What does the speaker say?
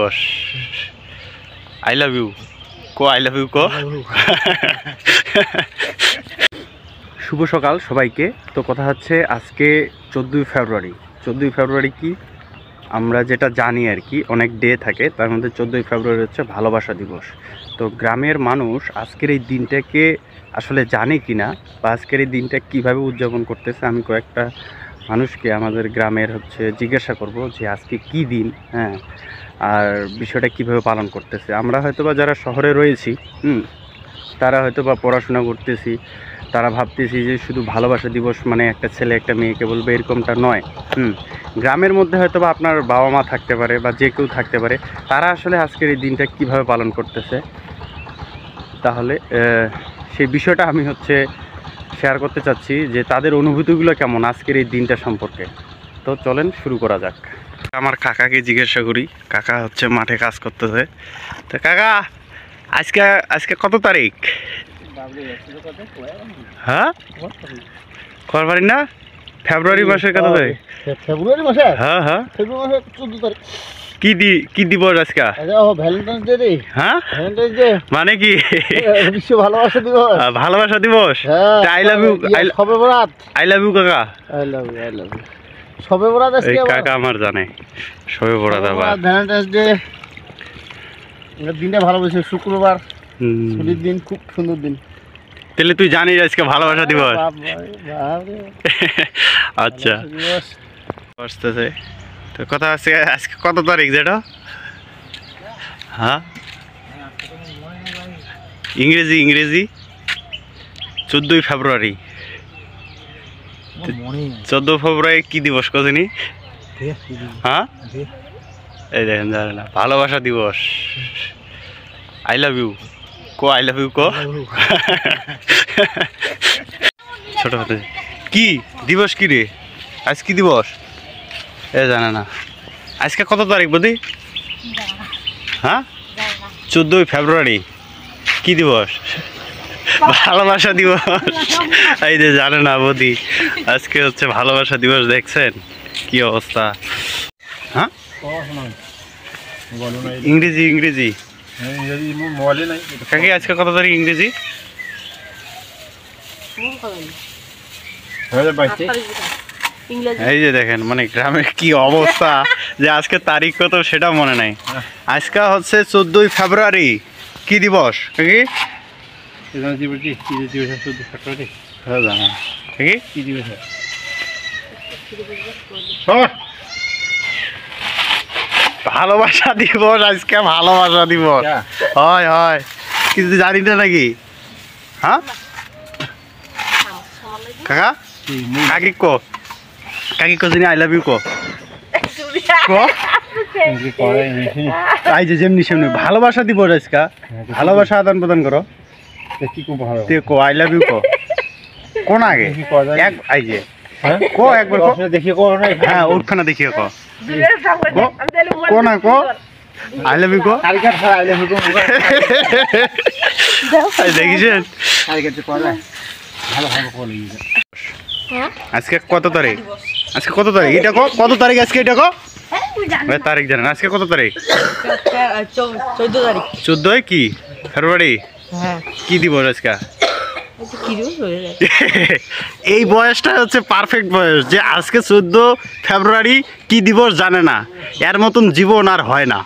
Boss I love you কো I love you কো। শুভ সকাল সবাইকে। তো কথা হচ্ছে আজকে 14ই ফেব্রুয়ারি। 14ই ফেব্রুয়ারি কি আমরা যেটা জানি আর কি, অনেক ডে থাকে, তার মধ্যে 14ই ফেব্রুয়ারি হচ্ছে ভালোবাসা দিবস। তো গ্রামের মানুষ আজকের এই দিনটাকে আসলে জানে কি না, বা আজকের এই দিনটা কীভাবে উদযাপন করতেছে, আমি কয়েকটা মানুষকে আমাদের গ্রামের জিজ্ঞাসা করব যে আজকে কি দিন, হ্যাঁ, আর বিষয়টা কিভাবে পালন করতেছে। আমরা হয়তোবা যারা শহরে রয়েছি, তারা হয়তোবা পড়াশোনা করতেছি, তারা ভাবতেছি যে শুধু ভালোবাসা দিবস মানে একটা ছেলে একটা মেয়েকে বলবে, এরকমটা নয়। গ্রামের মধ্যে হয়তোবা আপনার বাবা মা থাকতে পারে বা যে কেউ থাকতে পারে, তারা আসলে আজকের এই দিনটা কিভাবে পালন করতেছে, তাহলে সেই বিষয়টা আমি শেয়ার করতে চাচ্ছি যে তাদের অনুভূতিগুলো কেমন আজকের এই দিনটা সম্পর্কে। তো চলেন শুরু করা যাক। আমার কাকাকে জিজ্ঞাসা করি, কাকা মাঠে কাজ করতেছে। তো কাকা, আজকে আজকে কত তারিখ? হ্যাঁ, ফেব্রুয়ারি না, ফেব্রুয়ারি মাসের কত তারিখ? ফেব্রুয়ারি মাসে? হ্যাঁ হ্যাঁ, ফেব্রুয়ারি মাসের 14 তারিখ। কি দিবস আজকে? ভ্যালেন্টাইন্স ডে রে। হ্যাঁ, ভ্যালেন্টাইন্স ডে মানে কি? বিশ্ব ভালোবাসা দিবস। ভালোবাসা দিবস। I love you, Shab e Barat. I love you কাকা। I love you, I love you. Shab e Barat আজকে। কাকা আমার জানে শবে বরাত। আবার ভ্যালেন্টাইন্স ডে দিনটা ভালো বলছে, শুক্রবার, ছুটির দিন, খুব সুন্দর দিন। তাহলে তুই জানিস আজকে ভালোবাসা দিবস? আচ্ছা, আসতেছে তো কথা আছে। আজকে কত তারিখ যেটা? হ্যাঁ, ইংরেজি 14ই ফেব্রুয়ারি। 14 ফেব্রুয়ারি কি দিবস কদিনই? হ্যাঁ, এই দেখেন, জানে না, ভালোবাসা দিবস। আই লাভ ইউ কো, আই লাভ ইউ কো। ছোট হাতে কি দিবস, কি রে আজ কি দিবস? এ জানে না আজকে কত তারিখ বদি? হ্যাঁ, 14ই ফেব্রুয়ারি কি দিবস? ভালোবাসা দিবস। এই যে জানে না বদি, আজকে ভালোবাসা দিবস। দেখছেন কি অবস্থা? হ্যাঁ, ইংরেজি কাকি আজকে কত তারিখ ইংরেজি? এই যে দেখেন, মানে গ্রামের কি অবস্থা, যে আজকে তারিখ কত সেটা মনে নাই। আজকে 14ই ফেব্রুয়ারি কি দিবস কাকি? ভালোবাসা দিবস আজকে, ভালোবাসা দিবস। হয় হয়, কিছু জানি না নাকি? হ্যাঁ কাকা, কাকি কো, কাকি কো জানি আই লাভ ইউ কো। এই যে যেমনি সেমনি ভালোবাসা দিবস আজকে, ভালোবাসা আদান প্রদান করো। কো আই লাভ ইউ কো, কোন আগে এক আই যে কো, একবার কো দেখিয়ে কো। হ্যাঁ, ওখানে দেখিয়ে কো, কো না কো আই লাভ ইউ কো। দেখিছেন আজকে কত তারিখ? আজকে কত তারিখ এটা কো, কত তারিখ আজকে এটা কো? তারিখ জানেন আজকে কত তারিখ? 14 তারিখ। 14 কি ফেব্রুয়ারি? কি দিবস আজকে? এই বয়সটা পারফেক্ট বয়স, যে আজকে 14 ফেব্রুয়ারি কি দিবস জানে না, এর মতন জীবন আর হয় না।